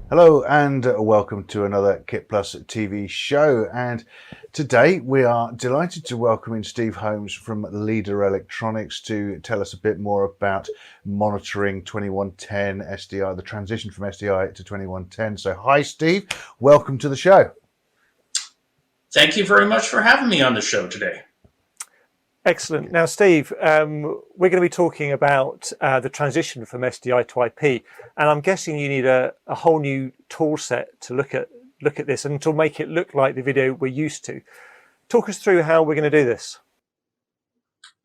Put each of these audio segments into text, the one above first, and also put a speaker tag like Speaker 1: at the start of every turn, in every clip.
Speaker 1: Hello and welcome to another KitPlus TV show. And today we are delighted to welcome in Steve Holmes from Leader Electronics to tell us a bit more about monitoring 2110 SDI, the transition from SDI to 2110. So hi Steve, welcome to the show.
Speaker 2: Thank you very much for having me on the show today.
Speaker 3: Excellent. Now, Steve, we're going to be talking about the transition from SDI to IP, and I'm guessing you need a whole new tool set to look at this and to make it look like the video we're used to. Talk us through how we're going to do this.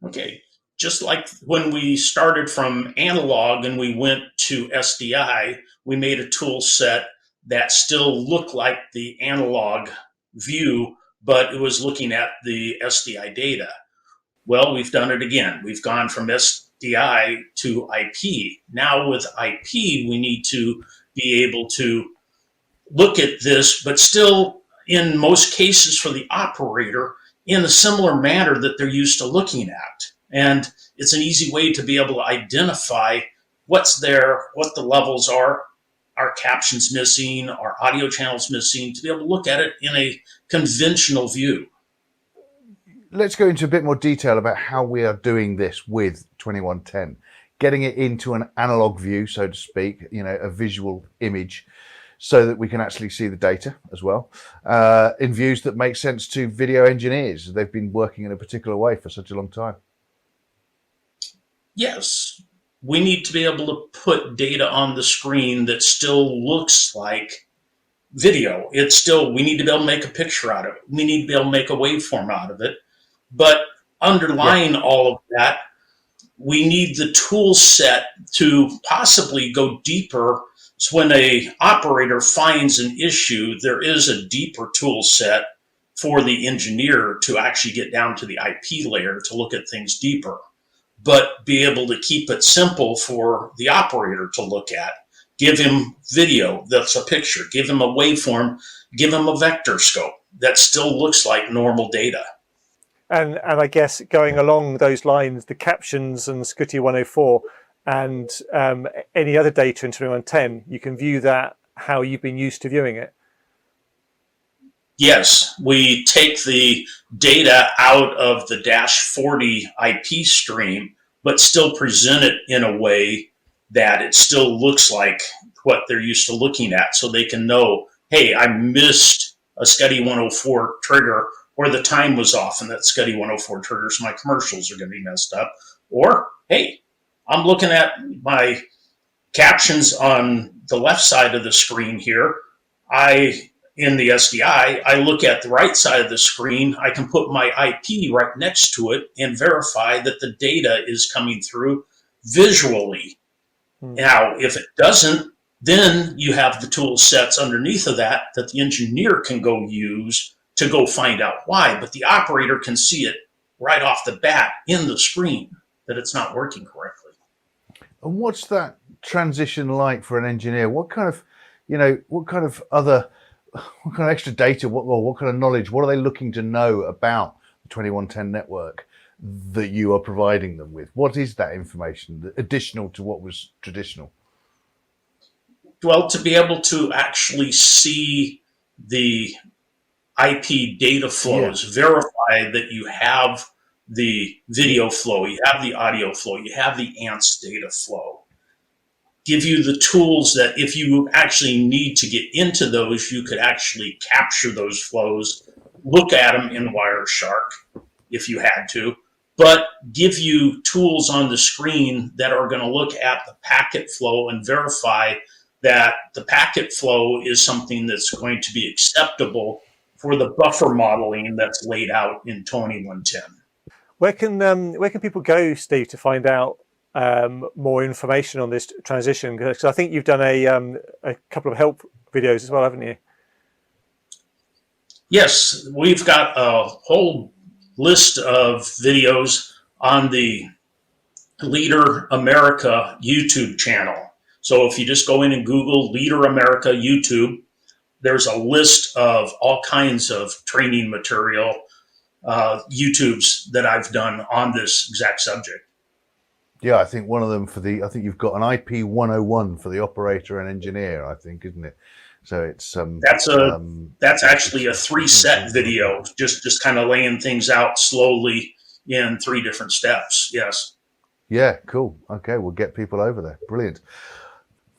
Speaker 2: Okay, just like when we started from analog and we went to SDI, we made a tool set that still looked like the analog view, but it was looking at the SDI data. Well, we've done it again. We've gone from SDI to IP. Now with IP, we need to be able to look at this, but still, in most cases for the operator, in a similar manner that they're used to looking at. And it's an easy way to be able to identify what's there, what the levels are captions missing, our audio channels missing, to be able to look at it in a conventional view.
Speaker 1: Let's go into a bit more detail about how we are doing this with 2110, getting it into an analog view, so to speak, a visual image, so that we can actually see the data as well, in views that make sense to video engineers. They've been working in a particular way for such a long time.
Speaker 2: Yes, we need to be able to put data on the screen that still looks like video. We need to be able to make a picture out of it. We need to be able to make a waveform out of it. But underlying all of that, we need the tool set to possibly go deeper. So when an operator finds an issue, there is a deeper tool set for the engineer to actually get down to the IP layer to look at things deeper, but be able to keep it simple for the operator to look at. Give him video that's a picture, give him a waveform, give him a vector scope that still looks like normal data.
Speaker 3: And I guess going along those lines, the captions and ST2110 and any other data in 2110, you can view that how you've been used to viewing it.
Speaker 2: Yes, we take the data out of the -40 IP stream, but still present it in a way that it still looks like what they're used to looking at, so they can know, hey, I missed a ST2104 trigger, or the time was off in that ST2104 trigger, so my commercials are going to be messed up. Or, hey, I'm looking at my captions on the left side of the screen here. In the SDI, I look at the right side of the screen. I can put my IP right next to it and verify that the data is coming through visually. Now, if it doesn't, then you have the tool sets underneath of that the engineer can go use to go find out why, but the operator can see it right off the bat in the screen that it's not working correctly.
Speaker 1: And what's that transition like for an engineer? What kind of extra data, what kind of knowledge, what are they looking to know about the 2110 network that you are providing them with? What is that information additional to what was traditional?
Speaker 2: Well, to be able to actually see the IP data flows, verify that you have the video flow, you have the audio flow, you have the ANTS data flow. Give you the tools that if you actually need to get into those, you could actually capture those flows, look at them in Wireshark if you had to, but give you tools on the screen that are going to look at the packet flow and verify that the packet flow is something that's going to be acceptable for the buffer modeling that's laid out in 2110.
Speaker 3: Where can people go, Steve, to find out more information on this transition? Because I think you've done a couple of help videos as well, haven't you?
Speaker 2: Yes, we've got a whole list of videos on the Leader America YouTube channel. So if you just go in and Google Leader America YouTube, there's a list of all kinds of training material, YouTubes that I've done on this exact subject.
Speaker 1: Yeah, I think one of them I think you've got an IP 101 for the operator and engineer, I think, isn't it? So it's
Speaker 2: that's actually a 3-set video, just kind of laying things out slowly in 3 different steps. Yes.
Speaker 1: Yeah, cool. Okay, we'll get people over there. Brilliant.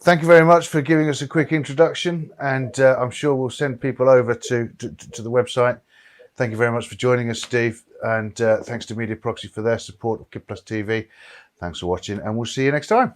Speaker 1: Thank you very much for giving us a quick introduction, and I'm sure we'll send people over to the website. Thank you very much for joining us, Steve, and thanks to Media Proxy for their support of KitPlus TV. Thanks for watching, and we'll see you next time.